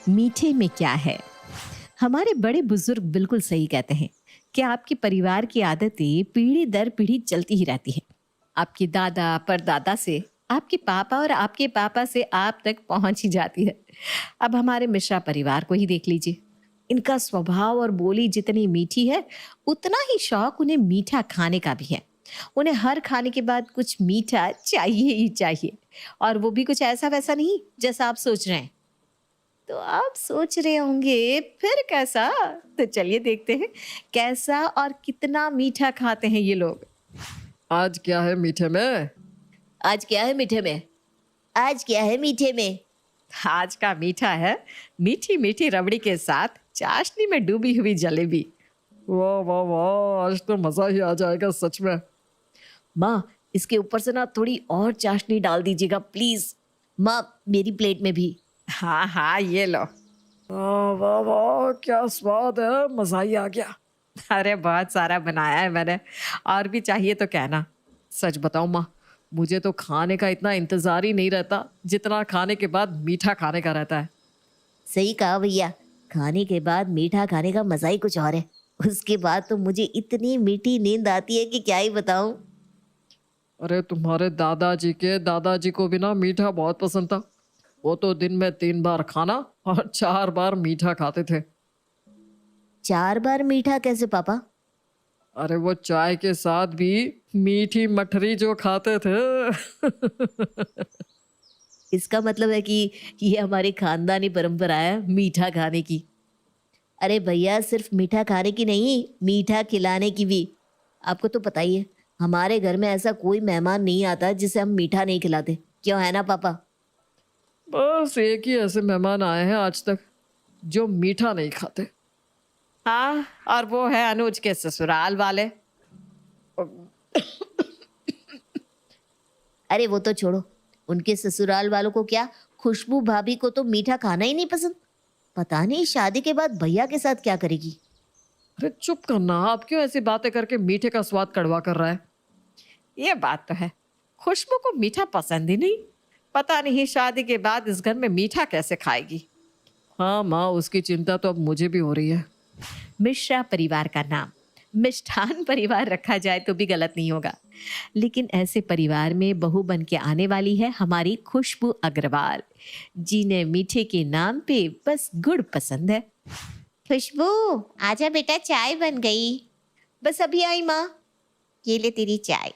मीठे में क्या है। हमारे बड़े बुजुर्ग बिल्कुल सही कहते हैं कि आपके परिवार की आदतें पीढ़ी दर पीढ़ी चलती ही रहती है। आपके दादा परदादा से आपके पापा और आपके पापा से आप तक पहुंच ही जाती है। अब हमारे मिश्रा परिवार को ही देख लीजिए। इनका स्वभाव और बोली जितनी मीठी है, उतना ही शौक उन्हें मीठा खाने का भी है। उन्हें हर खाने के बाद कुछ मीठा चाहिए ही चाहिए। और वो भी कुछ ऐसा वैसा नहीं जैसा आप सोच रहे हैं। तो आप सोच रहे होंगे फिर कैसा? तो चलिए देखते हैं कैसा और कितना मीठा खाते हैं ये लोग। आज क्या है मीठे में? आज क्या है मीठे में? आज क्या है मीठे में? आज का मीठा है मीठी मीठी रबड़ी के साथ चाशनी में डूबी हुई जलेबी। वाह वाह वाह, आज तो मजा ही आ जाएगा सच में। माँ, इसके ऊपर से ना थोड़ी और चाशनी डाल दीजिएगा प्लीज। माँ, मेरी प्लेट में भी। हाँ हाँ, ये लो। वाह वाह वाह, क्या स्वाद है, मजा ही आ गया। अरे बहुत सारा बनाया है मैंने, और भी चाहिए तो कहना। सच बताऊं माँ, मुझे तो खाने का इतना इंतजार ही नहीं रहता जितना खाने के बाद मीठा खाने का रहता है। सही कहा भैया, खाने के बाद मीठा खाने का मजा ही कुछ और है। उसके बाद तो मुझे इतनी मीठी नींद आती है कि क्या ही बताऊं। अरे तुम्हारे दादाजी के दादाजी को भी ना मीठा बहुत पसंद था। वो तो दिन में 3 बार खाना और 4 बार मीठा खाते थे। 4 बार मीठा कैसे पापा? अरे वो चाय के साथ भी मीठी मठरी जो खाते थे। इसका मतलब है कि ये हमारी खानदानी परंपरा है मीठा खाने की। अरे भैया, सिर्फ मीठा खाने की नहीं, मीठा खिलाने की भी। आपको तो पता ही है, हमारे घर में ऐसा कोई मेहमान नहीं आता जिसे हम मीठा नहीं खिलाते। क्यों, है ना पापा? बस एक ही ऐसे मेहमान आए हैं आज तक जो मीठा नहीं खाते। हाँ, और वो है अनुज के ससुराल वाले। अरे वो तो छोड़ो, उनके ससुराल वालों को क्या, खुशबू भाभी को तो मीठा खाना ही नहीं पसंद। पता नहीं शादी के बाद भैया के साथ क्या करेगी। अरे चुप करना, आप क्यों ऐसी बातें करके मीठे का स्वाद कड़वा कर रहा है? ये बात तो है, खुशबू को मीठा पसंद ही नहीं। पता नहीं शादी के बाद इस घर में मीठा कैसे खाएगी। हाँ माँ, उसकी चिंता तो अब मुझे भी हो रही है। मिश्रा परिवार का नाम मिष्ठान परिवार रखा जाए तो भी गलत नहीं होगा। लेकिन ऐसे परिवार में बहू बन के आने वाली है हमारी खुशबू अग्रवाल, जिन्हें मीठे के नाम पे बस गुड़ पसंद है। खुशबू, आजा बेटा, चाय बन गई। बस अभी आई माँ। ये ले तेरी चाय।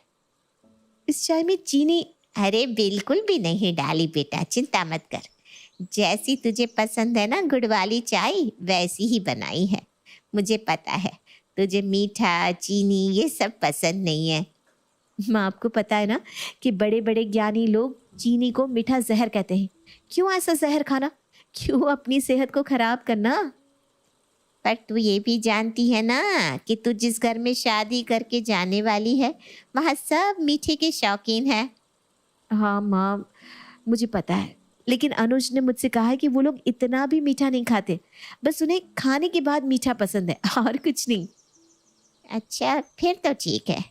इस चाय में चीनी? अरे बिल्कुल भी नहीं डाली बेटा, चिंता मत कर। जैसी तुझे पसंद है ना गुड़ वाली चाय, वैसी ही बनाई है। मुझे पता है तुझे मीठा चीनी ये सब पसंद नहीं है। माँ, आपको पता है ना कि बड़े बड़े ज्ञानी लोग चीनी को मीठा जहर कहते हैं। क्यों ऐसा जहर खाना? क्यों अपनी सेहत को खराब करना? पर तू ये भी जानती है ना कि तू जिस घर में शादी करके जाने वाली है, वहाँ सब मीठे के शौकीन है। हाँ माँ, मुझे पता है, लेकिन अनुज ने मुझसे कहा है कि वो लोग इतना भी मीठा नहीं खाते। बस उन्हें खाने के बाद मीठा पसंद है और कुछ नहीं। अच्छा, फिर तो ठीक है।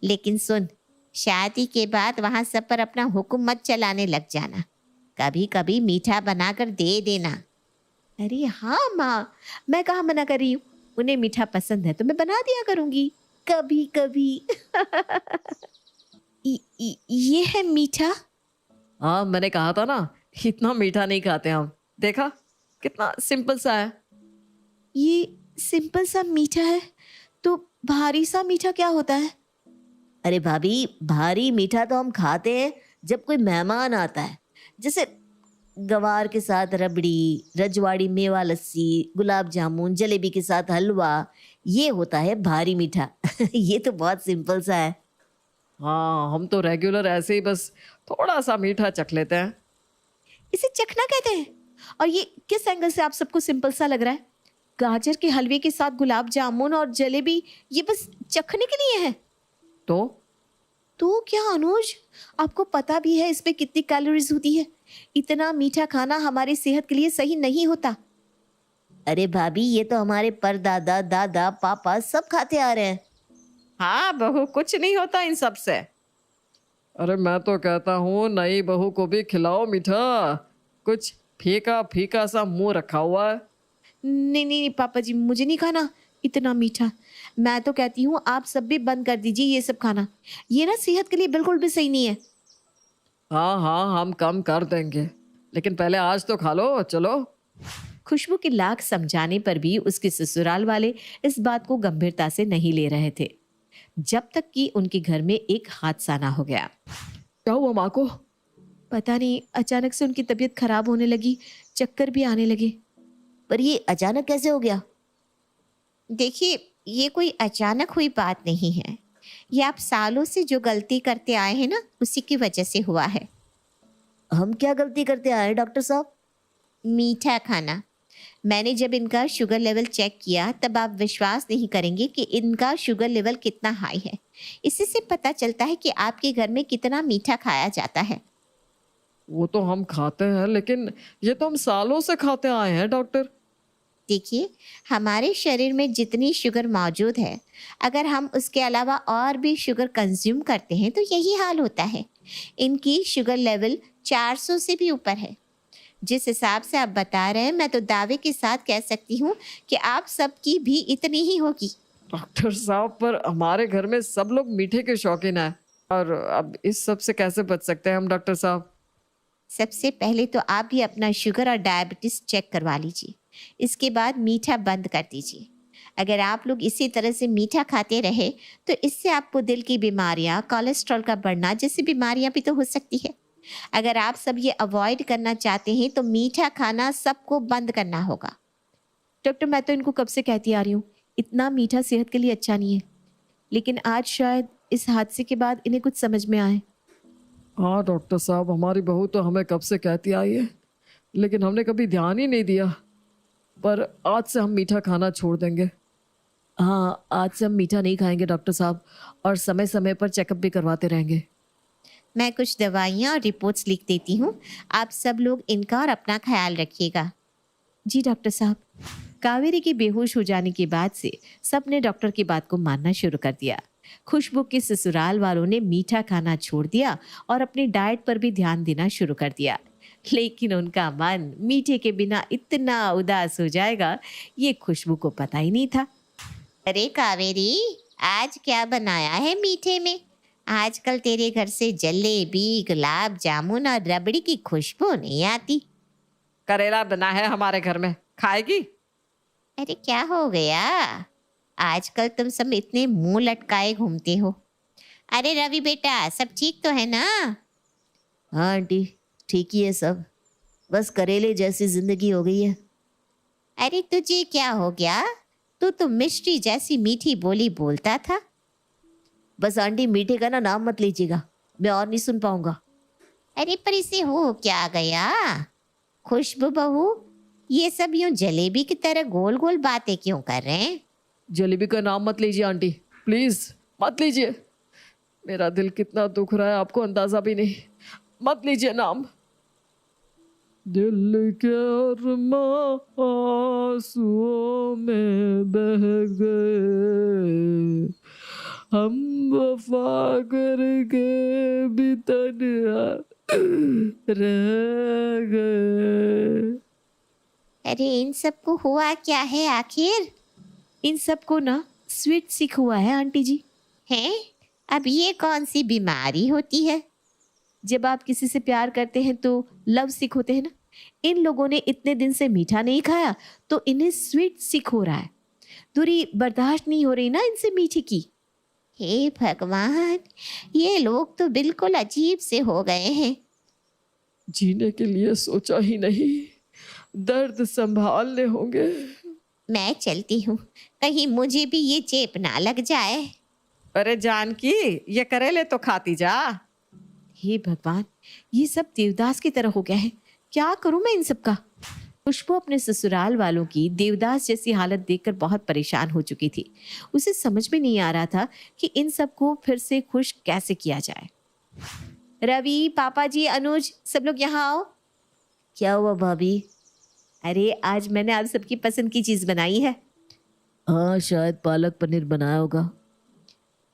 लेकिन सुन, शादी के बाद वहाँ सब पर अपना हुक्म मत चलाने लग जाना। कभी कभी मीठा बनाकर दे देना। अरे हाँ माँ, मैं कहाँ मना कर रही हूँ। उन्हें मीठा पसंद है तो मैं बना दिया करूँगी कभी कभी। ये है मीठा? हाँ, मैंने कहा था ना, इतना मीठा नहीं खाते हम। देखा कितना सिंपल सा है। ये सिंपल सा मीठा है तो भारी सा मीठा क्या होता है? अरे भाभी, भारी मीठा तो हम खाते हैं जब कोई मेहमान आता है। जैसे गवार के साथ रबड़ी, रजवाड़ी मेवा लस्सी, गुलाब जामुन, जलेबी के साथ हलवा, ये होता है भारी मीठा। ये तो बहुत सिंपल सा है। हाँ, हम तो रेगुलर ऐसे ही बस थोड़ा सा मीठा चख लेते हैं। इसे चखना कहते हैं? और ये किस एंगल से आप सबको सिंपल सा लग रहा है? गाजर के हलवे के साथ गुलाब जामुन और जलेबी, ये बस चखने के लिए है? तो तो क्या अनुज, आपको पता भी है इसमें कितनी कैलोरीज होती है? इतना मीठा खाना हमारी सेहत के लिए सही नहीं होता। अरे भाभी, ये तो हमारे परदादा दादा पापा सब खाते आ रहे हैं। हाँ बहू, कुछ नहीं होता इन सब से। अरे मैं तो कहता हूँ नई बहू को भी खिलाओ मीठा। कुछ फीका फीका सा मुंह रखा हुआ है। नहीं नहीं नहीं पापा जी, मुझे नहीं खाना इतना मीठा। मैं तो कहती हूँ आप सब भी बंद कर दीजिए ये सब खाना। ये ना सेहत के लिए बिल्कुल भी सही नहीं है। हाँ हाँ, हम कम कर देंगे, लेकिन पहले आज तो खा लो, चलो। खुशबू के लाख समझाने पर भी उसके ससुराल वाले इस बात को गंभीरता से नहीं ले रहे थे, जब तक कि उनके घर में एक हादसा ना हो गया। क्या हुआ माँ को? पता नहीं, अचानक से उनकी तबीयत खराब होने लगी, चक्कर भी आने लगे। पर ये अचानक कैसे हो गया? देखिए, ये कोई अचानक हुई बात नहीं है। ये आप सालों से जो गलती करते आए हैं ना, उसी की वजह से हुआ है। हम क्या गलती करते आए डॉक्टर साहब? मीठा खाना। मैंने जब इनका शुगर लेवल चेक किया तब आप विश्वास नहीं करेंगे कि इनका शुगर लेवल कितना हाई है। इसी से पता चलता है कि आपके घर में कितना मीठा खाया जाता है। वो तो हम खाते हैं, लेकिन ये तो हम सालों से खाते आए हैं डॉक्टर। देखिए, हमारे शरीर में जितनी शुगर मौजूद है, अगर हम उसके अलावा और भी शुगर कंज्यूम करते हैं तो यही हाल होता है। इनकी शुगर लेवल 400 से भी ऊपर है। जिस हिसाब से आप बता रहे हैं, मैं तो दावे के साथ कह सकती हूँ कि आप सबकी भी इतनी ही होगी। डॉक्टर साहब, पर हमारे घर में सब लोग मीठे के शौकीन हैं, और अब इस सब से कैसे बच सकते हैं हम डॉक्टर साहब? सबसे पहले तो आप भी अपना शुगर और डायबिटीज चेक करवा लीजिए। इसके बाद मीठा बंद कर दीजिए। अगर आप लोग इसी तरह से मीठा खाते रहे तो इससे आपको दिल की बीमारियां, कोलेस्ट्रॉल का बढ़ना जैसी बीमारियां भी तो हो सकती है। अगर आप सब ये अवॉइड करना चाहते हैं तो मीठा खाना सबको बंद करना होगा। डॉक्टर, मैं तो इनको कब से कहती आ रही हूँ, इतना मीठा सेहत के लिए अच्छा नहीं है, लेकिन आज शायद इस हादसे के बाद इन्हें कुछ समझ में आए। हाँ डॉक्टर साहब, हमारी बहू तो हमें कब से कहती आई है, लेकिन हमने कभी ध्यान ही नहीं दिया। पर आज से हम मीठा खाना छोड़ देंगे। हाँ, आज से हम मीठा नहीं खाएंगे डॉक्टर साहब, और समय समय पर चेकअप भी करवाते रहेंगे। मैं कुछ दवाइयाँ और रिपोर्ट्स लिख देती हूँ, आप सब लोग इनका और अपना ख्याल रखिएगा। जी डॉक्टर साहब। कावेरी के बेहोश हो जाने के बाद से सबने डॉक्टर की बात को मानना शुरू कर दिया। खुशबू के ससुराल वालों ने मीठा खाना छोड़ दिया और अपनी डाइट पर भी ध्यान देना शुरू कर दिया, लेकिन उनका मन मीठे के बिना इतना उदास हो जाएगा, ये खुशबू को पता ही नहीं था। अरे कावेरी, आज क्या बनाया है मीठे में? आजकल तेरे घर से जलेबी, गुलाब जामुन और रबड़ी की खुशबू नहीं आती। करेला बना है हमारे घर में, खाएगी? अरे क्या हो गया? आजकल तुम सब इतने मुंह लटकाए घूमते हो। अरे रवि बेटा, सब ठीक तो है ना? हाँ आंटी, ठीक ही है सब, बस करेले जैसी जिंदगी हो गई है। अरे तुझे क्या हो गया? तू तो मिष्टी जैसी मीठी बोली बोलता था। बस आंटी, मीठे का ना नाम मत लीजिएगा, मैं और नहीं सुन पाऊंगा। अरे पर इसे हो क्या गया? खुशबू बहू, ये सब यूं जलेबी की तरह गोल गोल बातें क्यों कर रहे हैं? जलेबी का नाम मत लीजिए आंटी, प्लीज मत लीजिए। मेरा दिल कितना दुख रहा है आपको अंदाजा भी नहीं। मत लीजिए नाम। दिल के अरमां आंसुओं में बह गए, हम वफा करके भी तन्हा रह गए। अरे इन सबको हुआ क्या है आखिर? इन सबको ना स्वीट सिक हुआ है आंटी जी। हैं? अब ये कौन सी बीमारी होती है? जब आप किसी से प्यार करते हैं तो लव सिक होते हैं ना। इन लोगों ने इतने दिन से मीठा नहीं खाया तो इन्हें स्वीट सिक हो रहा है। दूरी बर्दाश्त नहीं हो रही ना इनसे मीठी की। हे भगवान, ये लोग तो बिल्कुल अजीब से हो गए हैं। जीने के लिए सोचा ही नहीं, दर्द संभालने होंगे। मैं चलती हूँ, कहीं मुझे भी ये चेप ना लग जाए। अरे जानकी, ये करेले तो खाती जा। हे भगवान, ये सब देवदास की तरह हो गया है, क्या करूं मैं इन सब का? खुशबू अपने ससुराल वालों की देवदास जैसी हालत देखकर बहुत परेशान हो चुकी थी। उसे समझ में नहीं आ रहा था कि इन सबको फिर से खुश कैसे किया जाए। रवि, पापा जी, अनुज, सब लोग यहाँ आओ। क्या हुआ भाभी? अरे आज मैंने आप सबकी पसंद की चीज बनाई है। हाँ, शायद पालक पनीर बनाया होगा।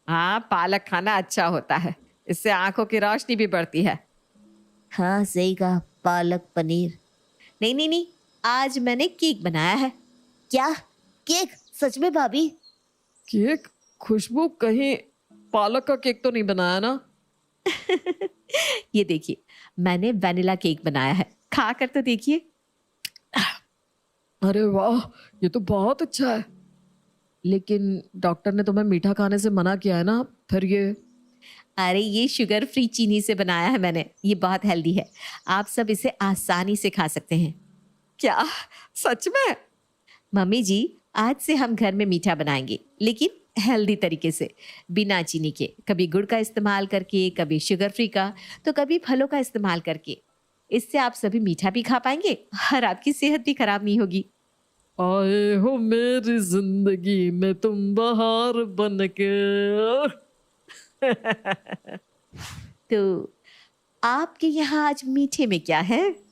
हाँ, पालक खाना अच्छा होता है, इससे आंखों की रोशनी भी बढ़ती है। हाँ सही कहा, पालक पनीर। नहीं नहीं नहीं, आज मैंने केक बनाया है। क्या? केक? सच में भाभी? केक? खुशबू, कहीं पालक का केक तो नहीं बनाया ना? ये देखिए, मैंने वैनिला केक बनाया है, खा कर तो देखिए। अरे वाह, ये तो बहुत अच्छा है। लेकिन डॉक्टर ने तुम्हें मीठा खाने से मना किया है ना, फिर ये? अरे ये शुगर फ्री चीनी से बनाया है मैंने, ये बहुत हेल्दी है। आप सब इसे आसानी से खा सकते हैं। क्या? सच में? मम्मी जी, आज से हम घर में मीठा बनाएंगे, लेकिन हेल्दी तरीके से, बिना चीनी के। कभी गुड़ का इस्तेमाल करके, कभी शुगर फ्री का, तो कभी फलों का इस्तेमाल करके। इससे आप सभी मीठा भी खा पाएंगे और आपकी सेहत भी खराब नहीं होगी। आए हो मेरी जिंदगी में तुम बहार बन के। तो आपके यहाँ आज मीठे में क्या है?